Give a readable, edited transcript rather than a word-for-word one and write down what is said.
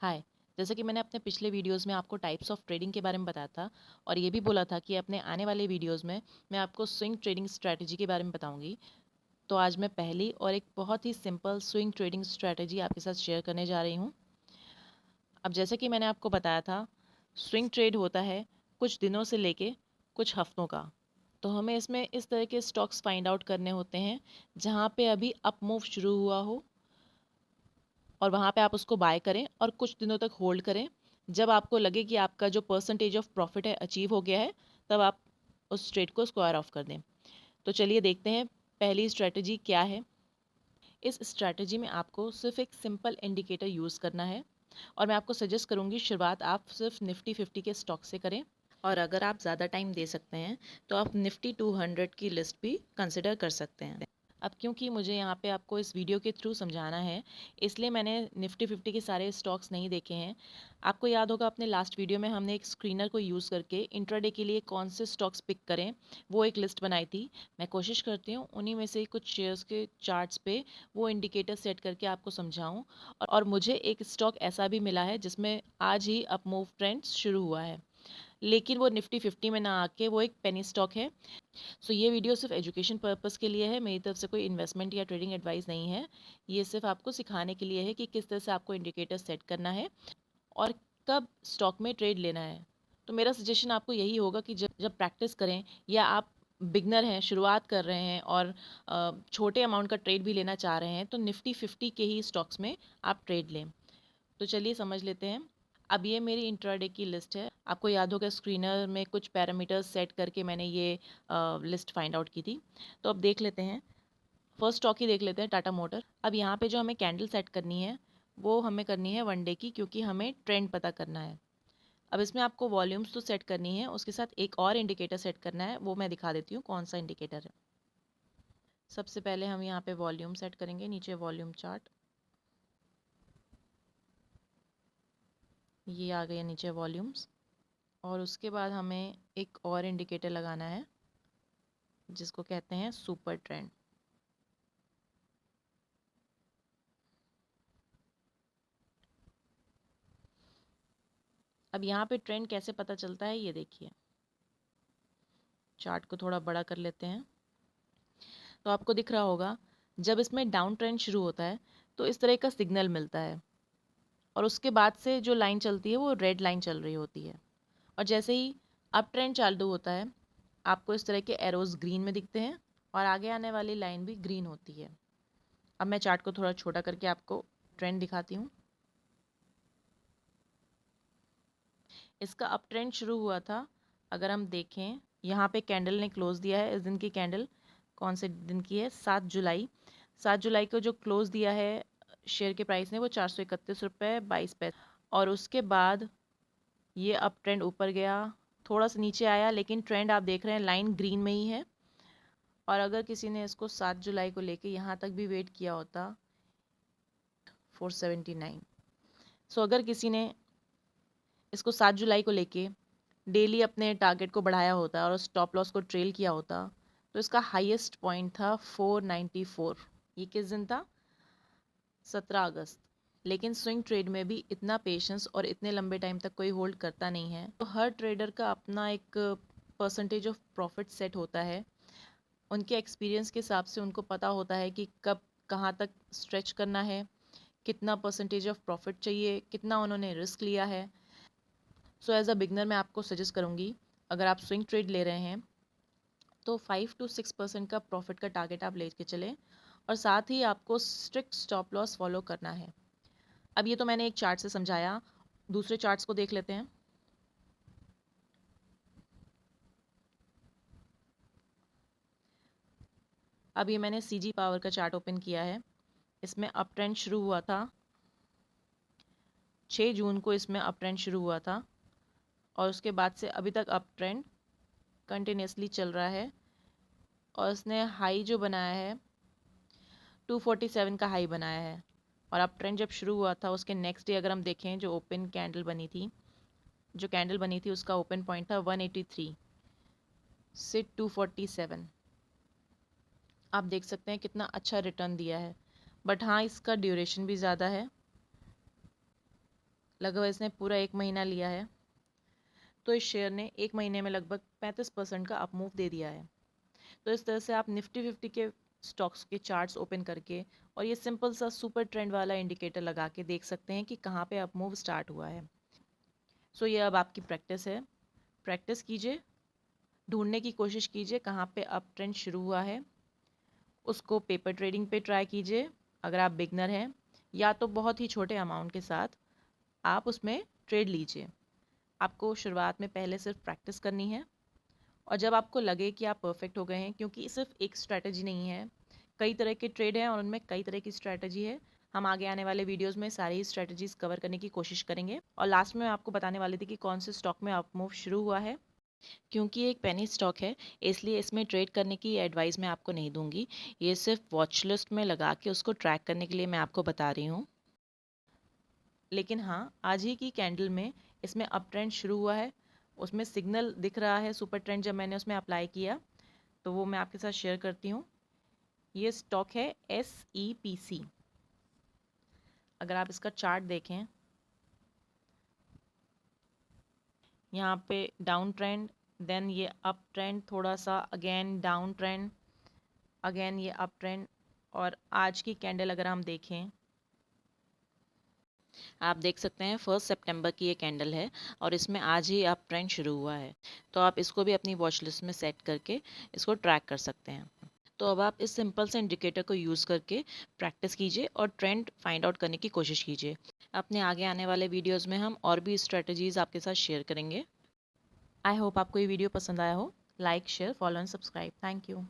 हाय। जैसे कि मैंने अपने पिछले वीडियोस में आपको टाइप्स ऑफ ट्रेडिंग के बारे में बताया था और ये भी बोला था कि अपने आने वाले वीडियोस में मैं आपको स्विंग ट्रेडिंग स्ट्रैटेजी के बारे में बताऊंगी। तो आज मैं पहली और एक बहुत ही सिंपल स्विंग ट्रेडिंग स्ट्रैटेजी आपके साथ शेयर करने जा रही हूँ। अब जैसे कि मैंने आपको बताया था, स्विंग ट्रेड होता है कुछ दिनों से लेके कुछ हफ्तों का। तो हमें इसमें इस तरह के स्टॉक्स फाइंड आउट करने होते हैं जहाँ पे अभी अप मूव शुरू हुआ हो और वहाँ पे आप उसको बाय करें और कुछ दिनों तक होल्ड करें। जब आपको लगे कि आपका जो परसेंटेज ऑफ प्रॉफिट है अचीव हो गया है, तब आप उस ट्रेड को स्क्वायर ऑफ कर दें। तो चलिए देखते हैं पहली स्ट्रैटेजी क्या है। इस स्ट्रैटेजी में आपको सिर्फ एक सिंपल इंडिकेटर यूज़ करना है और मैं आपको सजेस्ट करूँगी शुरुआत आप सिर्फ निफ्टी 50 के स्टॉक से करें। और अगर आप ज़्यादा टाइम दे सकते हैं तो आप निफ्टी 200 की लिस्ट भी कंसिडर कर सकते हैं। अब क्योंकि मुझे यहाँ पे आपको इस वीडियो के थ्रू समझाना है, इसलिए मैंने निफ्टी 50 के सारे स्टॉक्स नहीं देखे हैं। आपको याद होगा अपने लास्ट वीडियो में हमने एक स्क्रीनर को यूज़ करके इंट्राडे के लिए कौन से स्टॉक्स पिक करें, वो एक लिस्ट बनाई थी। मैं कोशिश करती हूँ उन्हीं में से कुछ शेयर्स के चार्ट्स पे वो इंडिकेटर सेट करके आपको समझाऊँ। और मुझे एक स्टॉक ऐसा भी मिला है जिसमें आज ही अप मूव ट्रेंड शुरू हुआ है, लेकिन वो निफ्टी 50 में ना आके वो एक पेनी स्टॉक है। सो ये वीडियो सिर्फ एजुकेशन पर्पस के लिए है, मेरी तरफ से कोई इन्वेस्टमेंट या ट्रेडिंग एडवाइस नहीं है। ये सिर्फ आपको सिखाने के लिए है कि किस तरह से आपको इंडिकेटर सेट करना है और कब स्टॉक में ट्रेड लेना है। तो मेरा सजेशन आपको यही होगा कि जब जब प्रैक्टिस करें या आप बिगनर हैं, शुरुआत कर रहे हैं और छोटे अमाउंट का ट्रेड भी लेना चाह रहे हैं, तो निफ्टी 50 के ही स्टॉक्स में आप ट्रेड लें। तो चलिए समझ लेते हैं। अब ये मेरी इंट्राडे की लिस्ट है। आपको याद होगा स्क्रीनर में कुछ पैरामीटर्स सेट करके मैंने ये लिस्ट फाइंड आउट की थी। तो अब देख लेते हैं, फर्स्ट स्टॉक ही देख लेते हैं, टाटा मोटर। अब यहाँ पे जो हमें कैंडल सेट करनी है वो हमें करनी है वन डे की, क्योंकि हमें ट्रेंड पता करना है। अब इसमें आपको वॉल्यूम्स तो सेट करनी है, उसके साथ एक और इंडिकेटर सेट करना है, वो मैं दिखा देती हूँ कौन सा इंडिकेटर है। सबसे पहले हम यहाँ पे वॉल्यूम सेट करेंगे, नीचे वॉल्यूम चार्ट। ये आ गया नीचे वॉल्यूम्स। और उसके बाद हमें एक और इंडिकेटर लगाना है जिसको कहते हैं सुपर ट्रेंड। अब यहाँ पे ट्रेंड कैसे पता चलता है ये देखिए। चार्ट को थोड़ा बड़ा कर लेते हैं तो आपको दिख रहा होगा, जब इसमें डाउन ट्रेंड शुरू होता है तो इस तरह का सिग्नल मिलता है और उसके बाद से जो लाइन चलती है वो रेड लाइन चल रही होती है। और जैसे ही अप ट्रेंड चालू होता है आपको इस तरह के एरोज ग्रीन में दिखते हैं और आगे आने वाली लाइन भी ग्रीन होती है। अब मैं चार्ट को थोड़ा छोटा करके आपको ट्रेंड दिखाती हूँ। इसका अप ट्रेंड शुरू हुआ था, अगर हम देखें यहाँ पे कैंडल ने क्लोज दिया है। इस दिन की कैंडल कौन से दिन की है? 7 जुलाई। 7 जुलाई को जो क्लोज दिया है शेयर के प्राइस ने वो 431 रुपये 22 पैसे। और उसके बाद ये अप ट्रेंड ऊपर गया, थोड़ा सा नीचे आया, लेकिन ट्रेंड आप देख रहे हैं लाइन ग्रीन में ही है। और अगर किसी ने इसको 7 जुलाई को लेके यहाँ तक भी वेट किया होता 479। सो अगर किसी ने इसको 7 जुलाई को लेके डेली अपने टारगेट को बढ़ाया होता और स्टॉप लॉस को ट्रेल किया होता तो इसका हाईएस्ट पॉइंट था 494। ये किस दिन था? 17 अगस्त। लेकिन स्विंग ट्रेड में भी इतना पेशेंस और इतने लंबे टाइम तक कोई होल्ड करता नहीं है। तो हर ट्रेडर का अपना एक परसेंटेज ऑफ प्रॉफिट सेट होता है। उनके एक्सपीरियंस के हिसाब से उनको पता होता है कि कब कहाँ तक स्ट्रेच करना है, कितना परसेंटेज ऑफ प्रॉफिट चाहिए, कितना उन्होंने रिस्क लिया है। सो एज अ बिगनर मैं आपको सजेस्ट करूँगी, अगर आप स्विंग ट्रेड ले रहे हैं तो 5 to 6% का प्रॉफिट का टारगेट आप लेके चलें और साथ ही आपको स्ट्रिक्ट स्टॉप लॉस फॉलो करना है। अब ये तो मैंने एक चार्ट से समझाया, दूसरे चार्ट्स को देख लेते हैं। अब ये मैंने सीजी पावर का चार्ट ओपन किया है। इसमें अप ट्रेंड शुरू हुआ था 6 जून को, इसमें अप ट्रेंड शुरू हुआ था और उसके बाद से अभी तक अप ट्रेंड कंटिन्यूसली चल रहा है। और इसने हाई जो बनाया है 247 का हाई बनाया है। और अप ट्रेंड जब शुरू हुआ था उसके नेक्स्ट डे अगर हम देखें, जो ओपन कैंडल बनी थी, जो कैंडल बनी थी उसका ओपन पॉइंट था 183 से 247। आप देख सकते हैं कितना अच्छा रिटर्न दिया है। बट हाँ, इसका ड्यूरेशन भी ज़्यादा है। लगभग इसने पूरा 1 महीना लिया है, तो इस शेयर ने 1 महीने में लगभग 35% का अप मूव दे दिया है। तो इस तरह से आप निफ्टी 50 के स्टॉक्स के चार्ट्स ओपन करके और ये सिंपल सा सुपर ट्रेंड वाला इंडिकेटर लगा के देख सकते हैं कि कहाँ पे अप मूव स्टार्ट हुआ है। सो ये अब आपकी प्रैक्टिस है। प्रैक्टिस कीजिए, ढूंढने की कोशिश कीजिए कहाँ पे अप ट्रेंड शुरू हुआ है। उसको पेपर ट्रेडिंग पे ट्राई कीजिए अगर आप बिगनर हैं, या तो बहुत ही छोटे अमाउंट के साथ आप उसमें ट्रेड लीजिए। आपको शुरुआत में पहले सिर्फ प्रैक्टिस करनी है, और जब आपको लगे कि आप परफेक्ट हो गए हैं, क्योंकि सिर्फ एक स्ट्रैटेजी नहीं है, कई तरह के ट्रेड हैं और उनमें कई तरह की स्ट्रैटेजी है। हम आगे आने वाले वीडियोस में सारी स्ट्रैटेजीज कवर करने की कोशिश करेंगे। और लास्ट में मैं आपको बताने वाली थी कि कौन से स्टॉक में अप मूव शुरू हुआ है। क्योंकि ये एक पेनी स्टॉक है, इसलिए इसमें ट्रेड करने की एडवाइस मैं आपको नहीं दूंगी। ये सिर्फ वॉच लिस्ट में लगा के उसको ट्रैक करने के लिए मैं आपको बता रही हूँ। लेकिन हाँ, आज ही की कैंडल में इसमें अप ट्रेंड शुरू हुआ है। उसमें सिग्नल दिख रहा है सुपर ट्रेंड, जब मैंने उसमें अप्लाई किया तो वो मैं आपके साथ शेयर करती हूँ। ये स्टॉक है SEPC। अगर आप इसका चार्ट देखें, यहाँ पे डाउन ट्रेंड, देन ये अप ट्रेंड, थोड़ा सा अगेन डाउन ट्रेंड, अगेन ये अप ट्रेंड। और आज की कैंडल अगर हम देखें, आप देख सकते हैं 1 सितंबर की ये कैंडल है और इसमें आज ही अप ट्रेंड शुरू हुआ है। तो आप इसको भी अपनी वॉच लिस्ट में सेट करके इसको ट्रैक कर सकते हैं। तो अब आप इस सिंपल से इंडिकेटर को यूज़ करके प्रैक्टिस कीजिए और ट्रेंड फाइंड आउट करने की कोशिश कीजिए। अपने आगे आने वाले वीडियोस में हम और भी स्ट्रेटजीज आपके साथ शेयर करेंगे। आई होप आपको ये वीडियो पसंद आया हो। Like, share, follow and subscribe. Thank you.